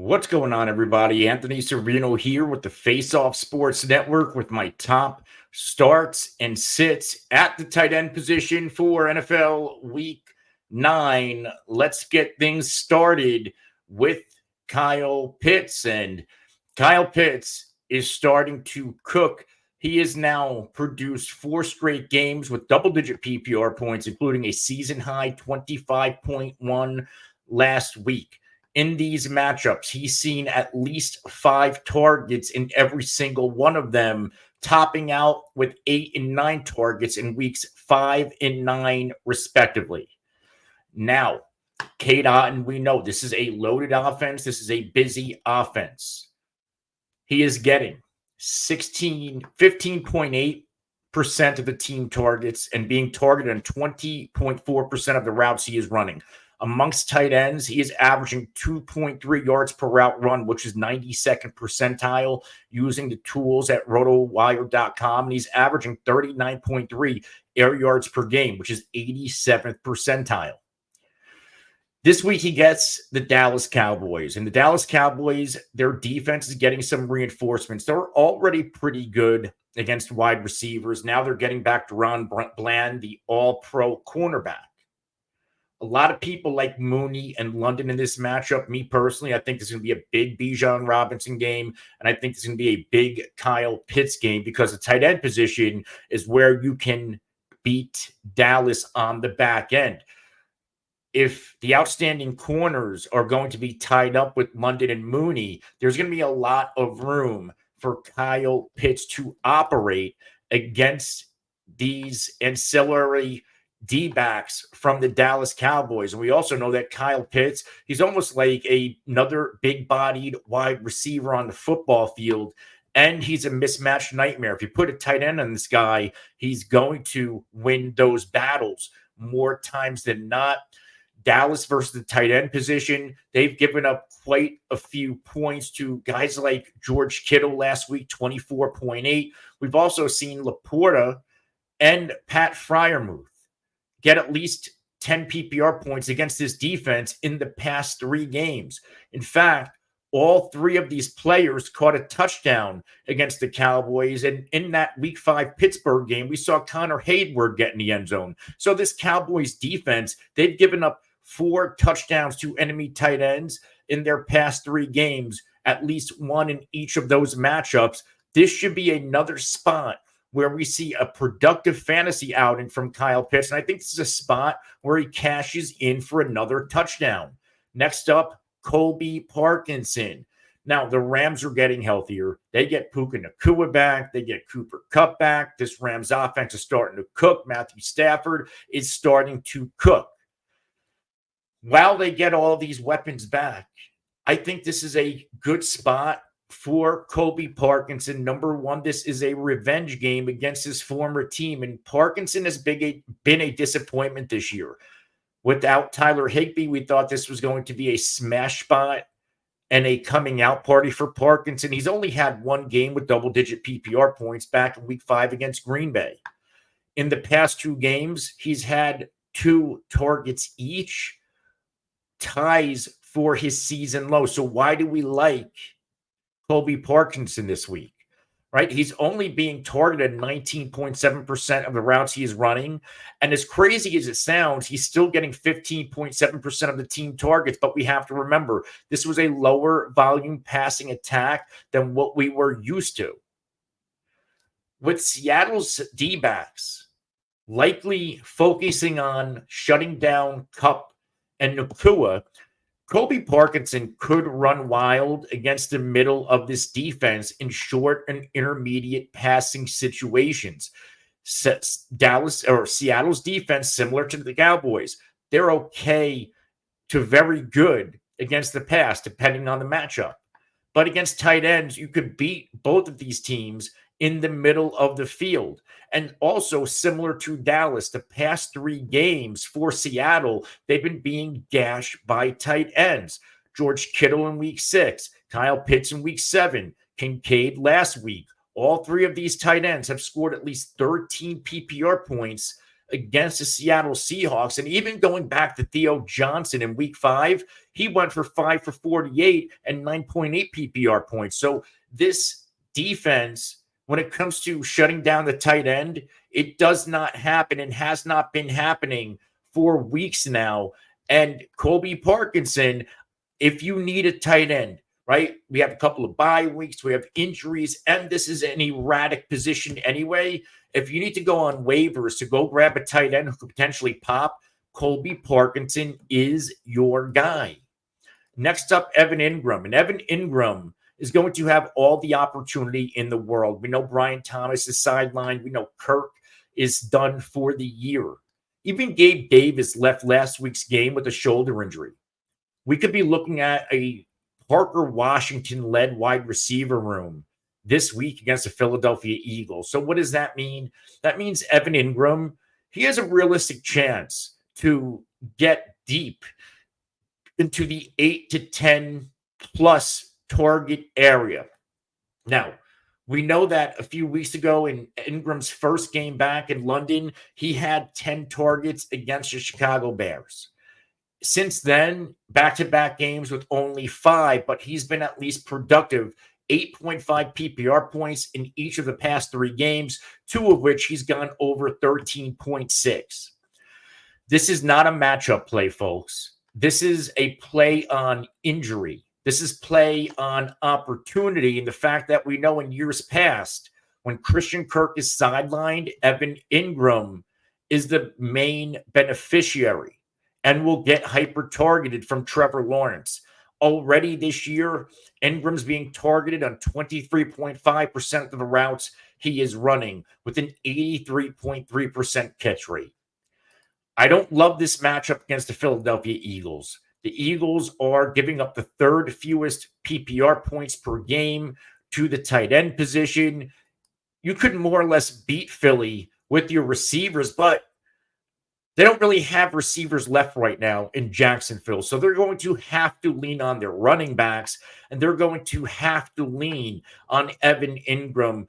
What's going on, everybody? Anthony Servino here with the Face Off Sports Network with my top starts and sits at the tight end position for NFL Week 9. Let's get things started with Kyle Pitts. And Kyle Pitts is starting to cook. He has now produced 4 straight games with double-digit PPR points, including a season-high 25.1 last week. In these matchups, he's seen at least 5 targets in every single one of them, topping out with 8 and 9 targets in weeks 5 and 9, respectively. Now, Kate Otten, we know this is a loaded offense. This is a busy offense. He is getting 15.8% of the team targets and being targeted on 20.4% of the routes he is running. Amongst tight ends, he is averaging 2.3 yards per route run, which is 92nd percentile using the tools at rotowire.com. And he's averaging 39.3 air yards per game, which is 87th percentile. This week, he gets the Dallas Cowboys. And the Dallas Cowboys, their defense is getting some reinforcements. They're already pretty good against wide receivers. Now they're getting back to Ron Bland, the all-pro cornerback. A lot of people like Mooney and London in this matchup. Me personally, I think this is going to be a big Bijan Robinson game, and I think this is going to be a big Kyle Pitts game because the tight end position is where you can beat Dallas on the back end. If the outstanding corners are going to be tied up with London and Mooney, there's going to be a lot of room for Kyle Pitts to operate against these ancillary D-backs from the Dallas Cowboys. And we also know that Kyle Pitts, he's almost like another big-bodied wide receiver on the football field, and he's a mismatched nightmare. If you put a tight end on this guy, he's going to win those battles more times than not. Dallas versus the tight end position, they've given up quite a few points to guys like George Kittle last week, 24.8. We've also seen Laporta and Pat Freiermuth get at least 10 PPR points against this defense in the past 3 games. In fact, all 3 of these players caught a touchdown against the Cowboys. And in that Week 5 Pittsburgh game, we saw Connor Hayward get in the end zone. So this Cowboys defense, they've given up 4 touchdowns to enemy tight ends in their past 3 games, at least 1 in each of those matchups. This should be another spot where we see a productive fantasy outing from Kyle Pitts. And I think this is a spot where he cashes in for another touchdown. Next up, Colby Parkinson. Now, the Rams are getting healthier. They get Puka Nacua back. They get Cooper Kupp back. This Rams offense is starting to cook. Matthew Stafford is starting to cook. While they get all these weapons back, I think this is a good spot for Colby Parkinson. Number one, this is a revenge game against his former team, and Parkinson has been a disappointment this year. Without Tyler Higbee, we thought this was going to be a smash spot and a coming out party for Parkinson. He's only had 1 game with double-digit PPR points back in Week 5 against Green Bay. In the past 2 games, he's had 2 targets each, ties for his season low. So why do we like Colby Parkinson this week, right? He's only being targeted 19.7% of the routes he is running. And as crazy as it sounds, he's still getting 15.7% of the team targets. But we have to remember, this was a lower volume passing attack than what we were used to. With Seattle's D-backs likely focusing on shutting down Kupp and Nacua, Colby Parkinson could run wild against the middle of this defense in short and intermediate passing situations. Seattle's defense, similar to the Cowboys, they're okay to very good against the pass, depending on the matchup. But against tight ends, you could beat both of these teams in the middle of the field. And also similar to Dallas, the past 3 games for Seattle, they've been being gashed by tight ends. George Kittle in Week 6, Kyle Pitts in Week 7, Kincaid last week. All 3 of these tight ends have scored at least 13 PPR points against the Seattle Seahawks. And even going back to Theo Johnson in week 5, he went for 5 for 48 and 9.8 PPR points. So this defense, when it comes to shutting down the tight end, it does not happen and has not been happening for weeks now. And Colby Parkinson, if you need a tight end, right? We have a couple of bye weeks, we have injuries, and this is an erratic position anyway. If you need to go on waivers to go grab a tight end who could potentially pop, Colby Parkinson is your guy. Next up, Evan Engram. And Evan Engram is going to have all the opportunity in the world. We know Brian Thomas is sidelined. We know Kirk is done for the year. Even Gabe Davis left last week's game with a shoulder injury. We could be looking at a Parker Washington-led wide receiver room this week against the Philadelphia Eagles. So what does that mean? That means Evan Engram, he has a realistic chance to get deep into the 8 to 10 plus target area. Now, we know that a few weeks ago in Ingram's first game back in London, he had 10 targets against the Chicago Bears. Since then, back-to-back games with only 5, but he's been at least productive. 8.5 PPR points in each of the past 3 games, 2 of which he's gone over 13.6. This is not a matchup play, folks. This is a play on injury. This is play on opportunity, and the fact that we know in years past, when Christian Kirk is sidelined, Evan Engram is the main beneficiary and will get hyper-targeted from Trevor Lawrence. Already this year, Ingram's being targeted on 23.5% of the routes he is running with an 83.3% catch rate. I don't love this matchup against the Philadelphia Eagles. The Eagles are giving up the 3rd fewest PPR points per game to the tight end position. You could more or less beat Philly with your receivers, but they don't really have receivers left right now in Jacksonville. So they're going to have to lean on their running backs, and they're going to have to lean on Evan Engram.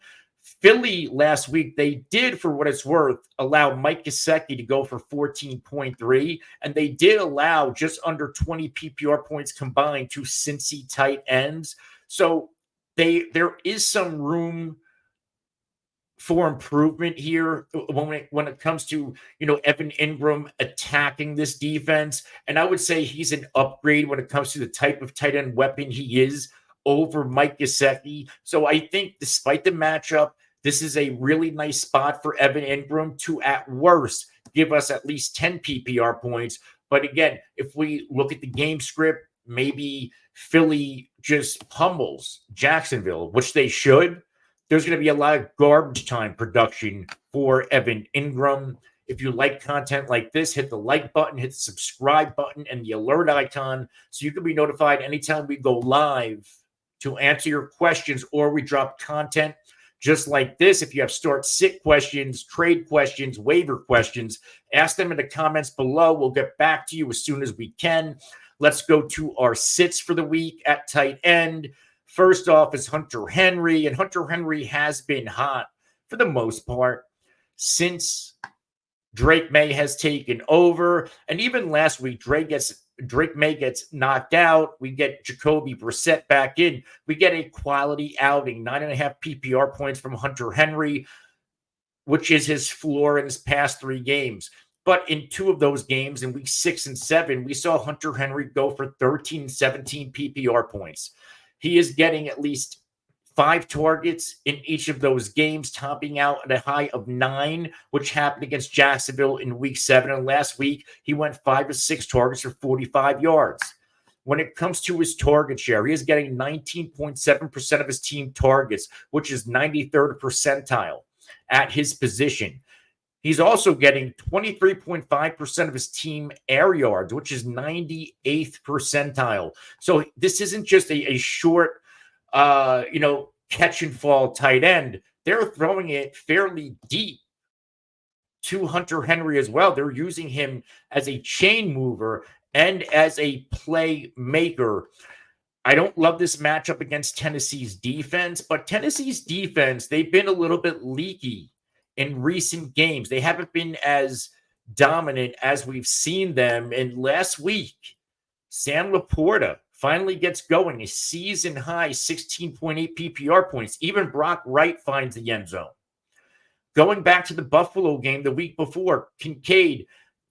Philly last week, they did, for what it's worth, allow Mike Gesicki to go for 14.3, and they did allow just under 20 PPR points combined to Cincy tight ends. So there is some room for improvement here when it comes to, Evan Engram attacking this defense. And I would say he's an upgrade when it comes to the type of tight end weapon he is over Mike Gesicki. So I think despite the matchup, this is a really nice spot for Evan Engram to, at worst, give us at least 10 PPR points. But again, if we look at the game script, maybe Philly just pummels Jacksonville, which they should. There's going to be a lot of garbage time production for Evan Engram. If you like content like this, hit the like button, hit the subscribe button, and the alert icon so you can be notified anytime we go live to answer your questions or we drop content just like this. If you have start-sit questions, trade questions, waiver questions, ask them in the comments below. We'll get back to you as soon as we can. Let's go to our sits for the week at tight end. First off is Hunter Henry, and Hunter Henry has been hot for the most part since Drake May has taken over. And even last week, Drake May gets knocked out. We get Jacoby Brissett back in. We get a quality outing, 9.5 PPR points from Hunter Henry, which is his floor in his past 3 games. But in 2 of those games, in week 6 and 7, we saw Hunter Henry go for 13, 17 PPR points. He is getting at least 5 targets in each of those games, topping out at a high of 9, which happened against Jacksonville in week 7. And last week, he went 5 or 6 targets for 45 yards. When it comes to his target share, he is getting 19.7% of his team targets, which is 93rd percentile at his position. He's also getting 23.5% of his team air yards, which is 98th percentile. So this isn't just a short, catch and fall tight end. They're throwing it fairly deep to Hunter Henry as well. They're using him as a chain mover and as a playmaker. I don't love this matchup against Tennessee's defense, but Tennessee's defense, they've been a little bit leaky in recent games. They haven't been as dominant as we've seen them. And last week, Sam Laporta finally gets going, a season high 16.8 PPR points. Even Brock Wright finds the end zone. Going back to the Buffalo game the week before, Kincaid,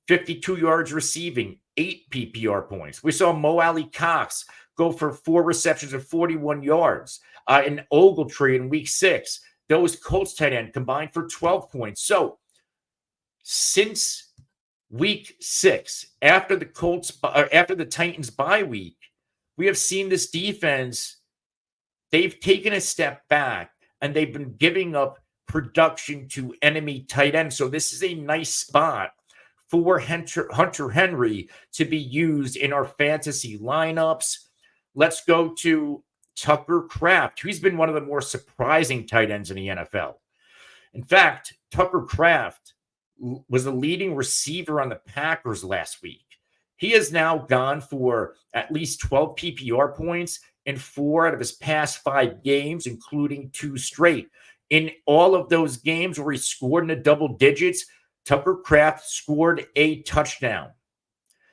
52 yards receiving, 8 PPR points. We saw Mo Alley Cox go for 4 receptions of 41 yards. And Ogletree in week 6, those Colts tight end combined for 12 points. So since week 6, after the Titans bye week, we have seen this defense, they've taken a step back and they've been giving up production to enemy tight ends. So this is a nice spot for Hunter Henry to be used in our fantasy lineups. Let's go to Tucker Kraft, who's been one of the more surprising tight ends in the NFL. In fact, Tucker Kraft was the leading receiver on the Packers last week. He has now gone for at least 12 PPR points in 4 out of his past 5 games, including 2 straight. In all of those games where he scored in the double digits, Tucker Kraft scored a touchdown.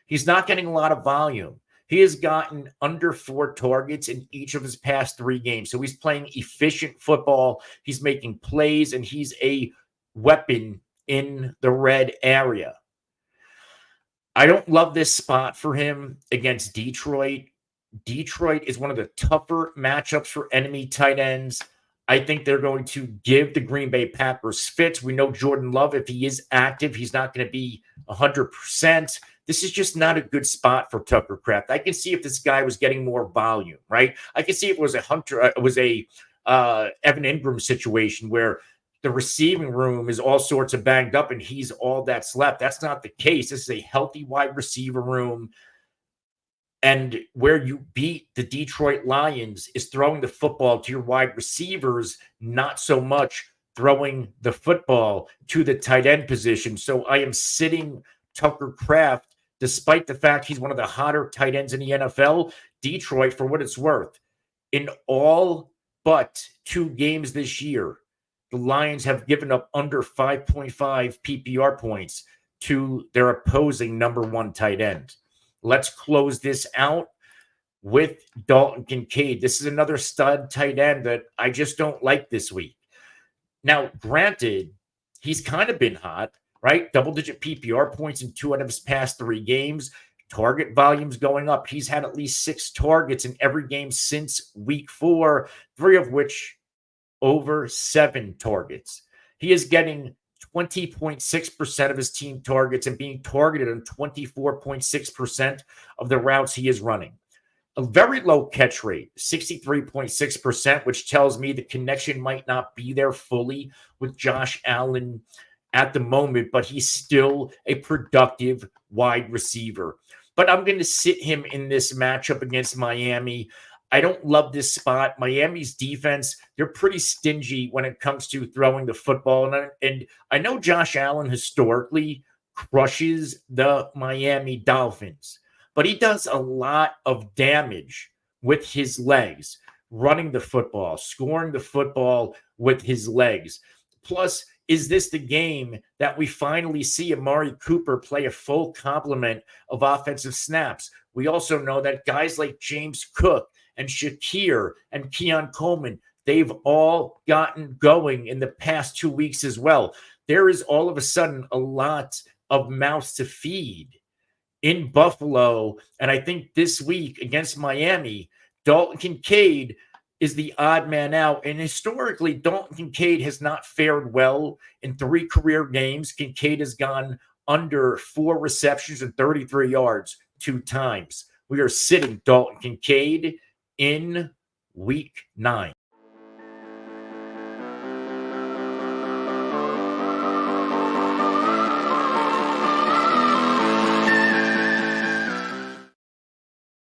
He's not getting a lot of volume. He has gotten under 4 targets in each of his past 3 games. So he's playing efficient football. He's making plays, and he's a weapon in the red area. I don't love this spot for him against Detroit. Detroit is one of the tougher matchups for enemy tight ends. I think they're going to give the Green Bay Packers fits. We know Jordan Love, if he is active, he's not going to be 100%. This is just not a good spot for Tucker Kraft. I can see if this guy was getting more volume, right? I can see if it was a Evan Engram situation where the receiving room is all sorts of banged up and he's all that's left. That's not the case. This is a healthy wide receiver room. And where you beat the Detroit Lions is throwing the football to your wide receivers, not so much throwing the football to the tight end position. So I am sitting Tucker Kraft, despite the fact he's one of the hotter tight ends in the NFL. Detroit, for what it's worth, in all but 2 games this year, the Lions have given up under 5.5 PPR points to their opposing number 1 tight end. Let's close this out with Dalton Kincaid. This is another stud tight end that I just don't like this week. Now, granted, he's kind of been hot, right? Double-digit PPR points in 2 out of his past 3 games. Target volume's going up. He's had at least 6 targets in every game since week 4, 3 of which over 7 targets. He is getting 20.6% of his team targets and being targeted on 24.6% of the routes he is running. A very low catch rate, 63.6%, which tells me the connection might not be there fully with Josh Allen at the moment, but he's still a productive wide receiver. But I'm going to sit him in this matchup against Miami. I don't love this spot. Miami's defense, they're pretty stingy when it comes to throwing the football. And I know Josh Allen historically crushes the Miami Dolphins, but he does a lot of damage with his legs, running the football, scoring the football with his legs. Plus, is this the game that we finally see Amari Cooper play a full complement of offensive snaps? We also know that guys like James Cook and Shakir and Keon Coleman, they've all gotten going in the past 2 weeks as well. There is all of a sudden a lot of mouths to feed in Buffalo. And I think this week against Miami, Dalton Kincaid is the odd man out. And historically, Dalton Kincaid has not fared well in 3 career games. Kincaid has gone under 4 receptions and 33 yards 2 times. We are sitting Dalton Kincaid in week 9.